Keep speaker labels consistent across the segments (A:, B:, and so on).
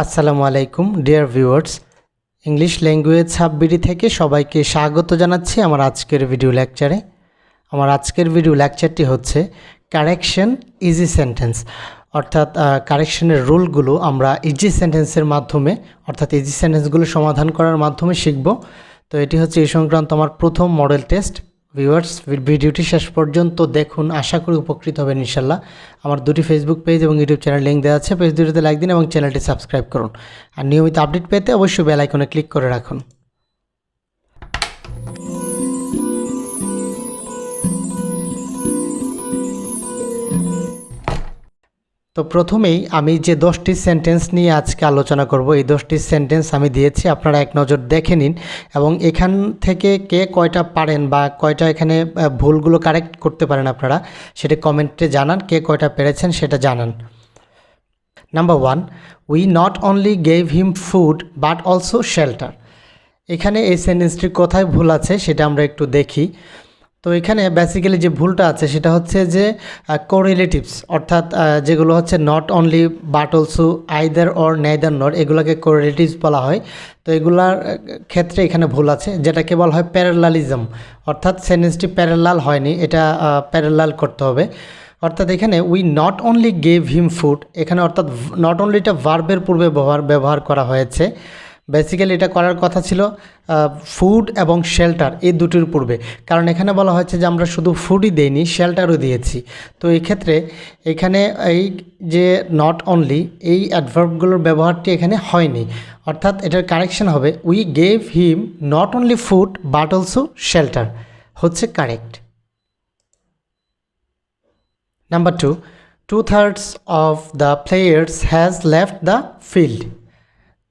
A: আসসালামু আলাইকুম dear viewers, English language সাববিডি থেকে সবাইকে স্বাগত জানাচ্ছি আমার আজকের ভিডিও লেকচারে। আমার আজকের ভিডিও লেকচারটি হচ্ছে কারেকশন ইজি সেন্টেন্স, অর্থাৎ কারেকশনের রুলগুলো আমরা ইজি সেন্টেন্সের মাধ্যমে অর্থাৎ ইজি সেন্টেন্সগুলো সমাধান করার মাধ্যমে শিখব। তো এটি হচ্ছে এই সংক্রান্ত আমার প্রথম মডেল টেস্ট। ভিউয়ার্স, ভিডিওটি শেষ পর্যন্ত দেখুন, আশা করি উপকৃত হবেন ইনশাল্লাহ। আমার দুটি ফেসবুক পেজ এবং ইউটিউব চ্যানেল লিঙ্ক দেওয়া আছে, পেজ দুটিতে লাইক দিন এবং চ্যানেলটি সাবস্ক্রাইব করুন। আর নিয়মিত আপডেট পেতে অবশ্যই বেল আইকনে ক্লিক করে রাখুন। তো প্রথমেই আমি যে 10টি সেন্টেন্স নিয়ে আজকে আলোচনা করব, এই 10টি সেন্টেন্স আমি দিয়েছি, আপনারা এক নজর দেখে নিন এবং এখান থেকে কে কয়টা পারেন বা কয়টা এখানে ভুলগুলো কারেক্ট করতে পারেন আপনারা সেটা কমেন্টে জানান, কে কয়টা পেরেছেন সেটা জানান। Number 1, we not only gave him food but also shelter. এখানে এই সেন্টেন্সটির কোথায় ভুল আছে সেটা আমরা একটু দেখি। তো এখানে বেসিক্যালি যে ভুলটা আছে সেটা হচ্ছে যে কোরিলেটিভস, অর্থাৎ যেগুলো হচ্ছে not only but also, either or neither not, এগুলোকে কোরিলেটিভস বলা হয়। তো এগুলার ক্ষেত্রে এখানে ভুল আছে, যেটাকে বলা হয় প্যারালালিজম, অর্থাৎ সেন্টেন্সটি প্যারালাল হয়নি, এটা প্যারালাল করতে হবে। অর্থাৎ এখানে we not only gave him food, এখানে অর্থাৎ নট অনলিটা ভার্বের পূর্বে ব্যবহার করা হয়েছে। বেসিক্যালি এটা করার কথা ছিল ফুড এবং শেল্টার এই দুটির পূর্বে, কারণ এখানে বলা হয়েছে যে আমরা শুধু ফুডই দেইনি, শেল্টারও দিয়েছি। তো এই ক্ষেত্রে এখানে এই যে নট অনলি এই অ্যাডভার্বগুলোর ব্যবহারটি এখানে হয়নি, অর্থাৎ এটার কারেকশন হবে we gave him not only food but also shelter, হচ্ছে correct. Number 2, 2/3 of the players has left the field.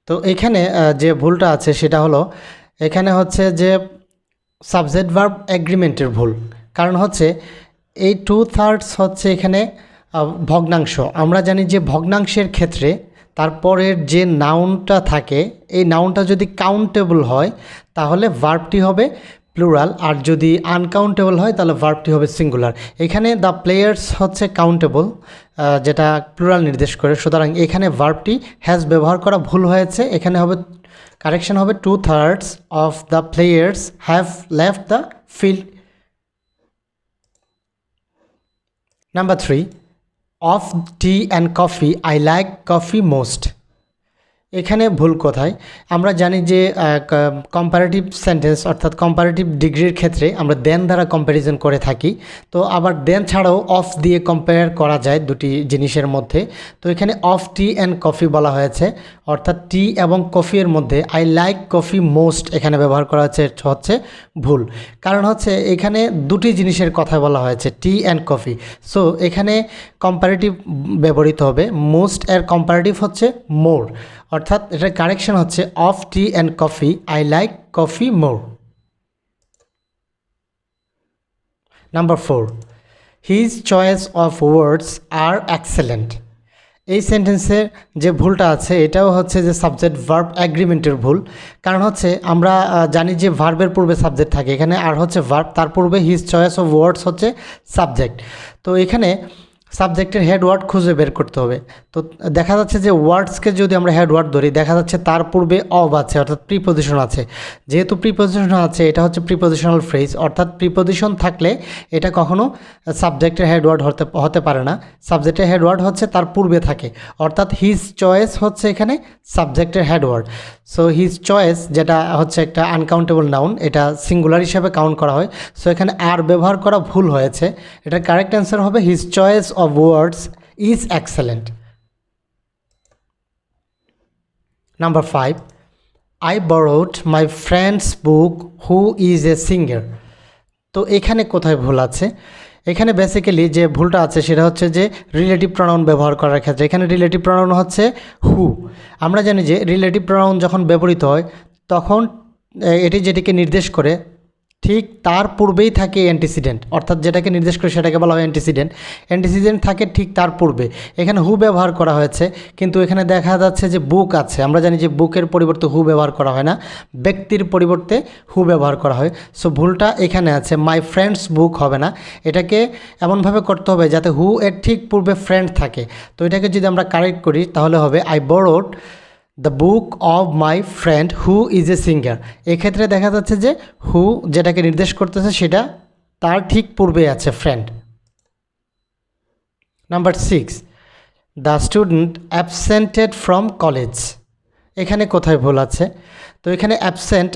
A: তো এখানে যে ভুলটা আছে সেটা হলো, এখানে হচ্ছে যে সাবজেক্ট ভার্ব এগ্রিমেন্টের ভুল। কারণ হচ্ছে এই 2/3 হচ্ছে এখানে ভগ্নাংশ। আমরা জানি যে ভগ্নাংশের ক্ষেত্রে তারপরের যে নাউনটা থাকে, এই নাউনটা যদি কাউন্টেবল হয় তাহলে ভার্বটি হবে প্লুরাল, আর যদি আনকাউন্টেবল হয় তাহলে ভার্বটি হবে সিঙ্গুলার। এখানে দ্য প্লেয়ার্স হচ্ছে কাউন্টেবল, যেটা প্লুরাল নির্দেশ করে, সুতরাং এখানে ভার্বটি হ্যাজ ব্যবহার করা ভুল হয়েছে। এখানে হবে কারেকশন হবে 2/3 of the players have left the field. Number 3, of tea and coffee I like coffee most. এখানে ভুল কোথায়? আমরা জানি যে কম্পারেটিভ সেন্টেন্স অর্থাৎ কম্পারেটিভ ডিগ্রির ক্ষেত্রে আমরা দেন দ্বারা কম্প্যারিজন করে থাকি। তো আবার দেন ছাড়াও অফ দিয়ে কম্পেয়ার করা যায় দুটি জিনিসের মধ্যে। তো এখানে অফ টি অ্যান্ড কফি বলা হয়েছে, অর্থাৎ টি এবং কফির মধ্যে আই লাইক কফি মোস্ট এখানে ব্যবহার করা হচ্ছে ভুল। কারণ হচ্ছে এখানে দুটি জিনিসের কথা বলা হয়েছে, টি অ্যান্ড কফি। সো এখানে কম্পারেটিভ ব্যবহৃত হবে, মোস্ট এর কম্পারেটিভ হচ্ছে মোর, অর্থাৎ এটার কারেকশন হচ্ছে of tea and coffee I like coffee more. Number 4, his choice of words are excellent. এই সেন্টেন্সে যে ভুলটা আছে এটাও হচ্ছে যে সাবজেক্ট ভার্ব অ্যাগ্রিমেন্টের ভুল। কারণ হচ্ছে আমরা জানি যে ভার্বের পূর্বে সাবজেক্ট থাকে, এখানে আর হচ্ছে ভার্ব, তার পূর্বে হিজ চয়েস অফ ওয়ার্ডস হচ্ছে সাবজেক্ট। তো এখানে সাবজেক্টের হেড ওয়ার্ড খুঁজে বের করতে হবে। তো দেখা যাচ্ছে যে ওয়ার্ডসকে যদি আমরা হেড ওয়ার্ড ধরি, দেখা যাচ্ছে তার পূর্বে অব আছে, অর্থাৎ প্রিপোজিশন আছে। যেহেতু প্রিপোজিশন আছে, এটা হচ্ছে প্রিপোজিশনাল ফ্রেজ, অর্থাৎ প্রিপোজিশন থাকলে এটা কখনো সাবজেক্টের হেড ওয়ার্ড হতে পারে না। সাবজেক্টের হেড ওয়ার্ড হচ্ছে তার পূর্বে থাকে, অর্থাৎ হিজ চয়েস হচ্ছে এখানে সাবজেক্টের head word. So his choice যেটা হচ্ছে একটা আনকাউন্টেবল নাউন, এটা সিঙ্গুলার হিসাবে কাউন্ট করা হয়। সো এখানে আর ব্যবহার করা ভুল হয়েছে, এটার কারেক্ট অ্যান্সার হবে his choice of words is excellent. Number 5, I borrowed my friend's book who is a singer. তো এখানে কোথায় ভুল আছে? এখানে বেসিক্যালি যে ভুলটা আছে সেটা হচ্ছে যে রিলেটিভ প্রনাউন ব্যবহার করার ক্ষেত্রে। এখানে রিলেটিভ প্রনাউন হচ্ছে হু। আমরা জানি যে রিলেটিভ প্রনাউন যখন ব্যবহৃত হয় তখন এটি যেটিকে নির্দেশ করে ঠিক তার পূর্বেই থাকে অ্যান্টিসিডেন্ট, অর্থাৎ যেটাকে নির্দেশ করে সেটাকে বলা হয় অ্যান্টিসিডেন্ট। অ্যান্টিসিডেন্ট থাকে ঠিক তার পূর্বে। এখানে হু ব্যবহার করা হয়েছে, কিন্তু এখানে দেখা যাচ্ছে যে বুক আছে। আমরা জানি যে বুকের পরিবর্তে হু ব্যবহার করা হয় না, ব্যক্তির পরিবর্তে হু ব্যবহার করা হয়। সো ভুলটা এখানে আছে, মাই ফ্রেন্ডস বুক হবে না, এটাকে এমনভাবে করতে হবে যাতে হু এর ঠিক পূর্বে ফ্রেন্ড থাকে। তো এটাকে যদি আমরা কারেক্ট করি তাহলে হবে I borrowed the book of my friend who is a singer. এক্ষেত্রে দেখা যাচ্ছে যে হু যেটাকে নির্দেশ করতেছে সেটা তার ঠিক পূর্বে আছে friend. Number 6, the student অ্যাবসেন্টেড from college. এখানে কোথায় ভুল আছে? তো এখানে অ্যাবসেন্ট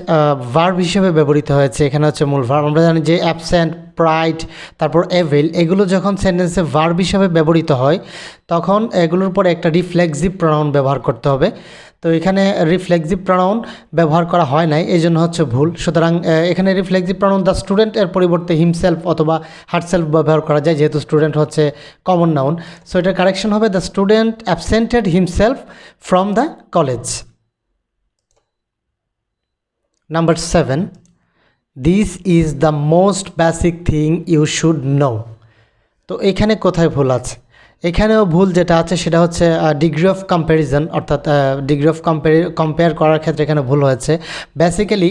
A: ভার্ব হিসেবে ব্যবহৃত হয়েছে, এখানে হচ্ছে মূল ভার্ব। আমরা জানি যে অ্যাবসেন্ট, প্রাইড, তারপর এভিল, এগুলো যখন সেন্টেন্সে ভার্ব হিসেবে ব্যবহৃত হয় তখন এগুলোর পরে একটা রিফ্লেক্সিভ প্রনাউন ব্যবহার করতে হবে। তো এখানে রিফ্লেক্সিভ প্রনাউন ব্যবহার করা হয় নাই, এই জন্য হচ্ছে ভুল। সুতরাং এখানে রিফ্লেক্সিভ প্রনাউন দ্য স্টুডেন্ট এর পরিবর্তে হিমসেলফ অথবা হারসেলফ ব্যবহার করা যায়, যেহেতু স্টুডেন্ট হচ্ছে কমন নাউন। সো এটার কারেকশন হবে the student অ্যাবসেন্টেড himself from the college. Number 7, this is the most basic thing you should know. তো এখানে কোথায় ভুল আছে? এখানেও ভুল যেটা আছে সেটা হচ্ছে ডিগ্রি অফ কম্প্যারিজন, অর্থাৎ ডিগ্রি অফ কম্পেয়ার করার ক্ষেত্রে এখানে ভুল হয়েছে। বেসিক্যালি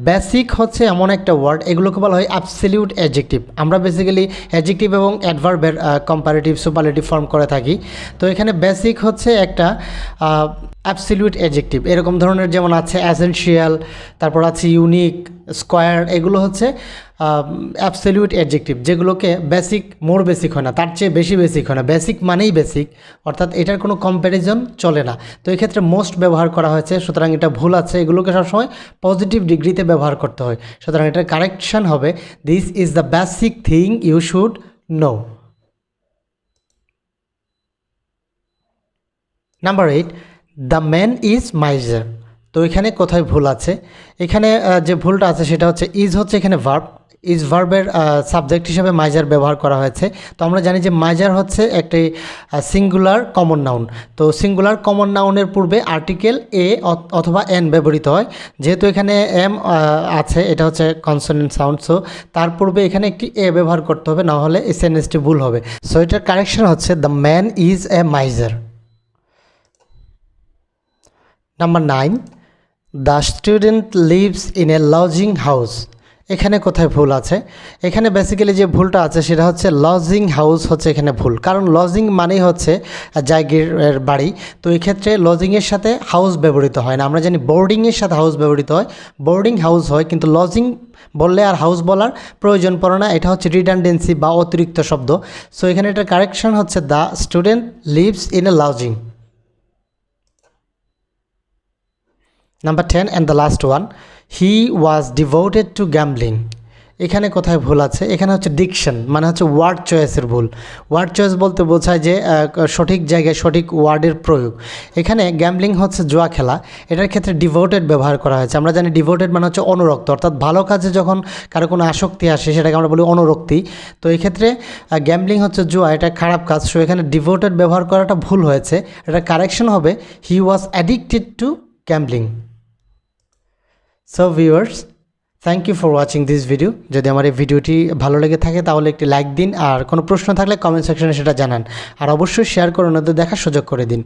A: বেসিক হচ্ছে এমন একটা ওয়ার্ড, এগুলোকে বলা হয় অ্যাবসলিউট অ্যাডজেক্টিভ। আমরা বেসিক্যালি অ্যাডজেক্টিভ এবং অ্যাডভার্বের কম্পারেটিভ সুপারলেটিভ ফর্ম করে থাকি। তো এখানে বেসিক হচ্ছে একটা অ্যাবসলিউট অ্যাডজেক্টিভ, এরকম ধরনের যেমন আছে অ্যাসেনশিয়াল, তারপর আছে ইউনিক, স্কোয়ার, এগুলো হচ্ছে অ্যাবসলিউট অ্যাডজেক্টিভ, যেগুলোকে বেসিক মোর বেসিক হয় না, তার চেয়ে বেশি বেসিক হয় না। বেসিক মানেই বেসিক, অর্থাৎ এটার কোনো কম্প্যারিজন চলে না। তো এক্ষেত্রে মোস্ট ব্যবহার করা হয়েছে, সুতরাং এটা ভুল আছে। এগুলোকে সবসময় পজিটিভ ডিগ্রিতে ব্যবহার করতে হয়। সুতরাং এটার কারেকশন হবে this is the basic thing you should know. Number 8, the man is miser. তো এখানে কোথায় ভুল আছে? এখানে যে ভুলটা আছে সেটা হচ্ছে ইজ হচ্ছে এখানে ভার্ব, ইজ ভার্বের সাবজেক্ট হিসেবে মাইজার ব্যবহার করা হয়েছে। তো আমরা জানি যে মাইজার হচ্ছে একটি সিঙ্গুলার কমন নাউন। তো সিঙ্গুলার কমন নাউনের পূর্বে আর্টিকেল এ অথবা এন ব্যবহৃত হয়। যেহেতু এখানে এম আছে, এটা হচ্ছে কনসোনেন্ট সাউন্ড, সো তার পূর্বে এখানে একটি এ ব্যবহার করতে হবে, না হলে এই সেন্টেন্সটি ভুল হবে। সো এটার কারেকশন হচ্ছে the man is a miser. Number 9, the student lives in a lodging house. এখানে কোথায় ভুল আছে? এখানে বেসিক্যালি যে ভুলটা আছে সেটা হচ্ছে লজিং হাউস হচ্ছে এখানে ভুল, কারণ লজিং মানেই হচ্ছে জায়গার বাড়ি। তো এক্ষেত্রে লজিংয়ের সাথে হাউস ব্যবহৃত হয় না। আমরা জানি বোর্ডিংয়ের সাথে হাউস ব্যবহৃত হয়, বোর্ডিং হাউস হয়, কিন্তু লজিং বললে আর হাউস বলার প্রয়োজন পড়ে না। এটা হচ্ছে রিডান্ডেন্সি বা অতিরিক্ত শব্দ। সো এখানে এটার কারেকশন হচ্ছে the student lives in a lodging. Number 10 and the last one, he was devoted to gambling. এখানে কোথায় ভুল আছে? এখানে হচ্ছে ডিকশন, মানে হচ্ছে ওয়ার্ড চয়েসের ভুল। ওয়ার্ড চয়েস বলতে বোঝায় যে সঠিক জায়গায় সঠিক ওয়ার্ডের প্রয়োগ। এখানে গ্যাম্বলিং হচ্ছে জুয়া খেলা, এটার ক্ষেত্রে ডিভোটেড ব্যবহার করা হয়েছে। আমরা জানি ডিভোটেড মানে হচ্ছে অনুরক্ত, অর্থাৎ ভালো কাজে যখন কারো কোনো আসক্তি আসে সেটাকে আমরা বলি অনুরক্তি। তো এই ক্ষেত্রে গ্যাম্বলিং হচ্ছে জুয়া, এটা খারাপ কাজ। সো এখানে ডিভোটেড ব্যবহার করাটা ভুল হয়েছে। এটা কারেকশন হবে he was addicted to gambling. So viewers, thank you for watching this video. যদি আমার এই ভিডিওটি ভালো লেগে থাকে তাহলে একটি লাইক দিন, আর কোনো প্রশ্ন থাকলে কমেন্ট সেকশনে সেটা জানান, আর অবশ্যই শেয়ার করে অন্যদের দেখার সুযোগ করে দিন।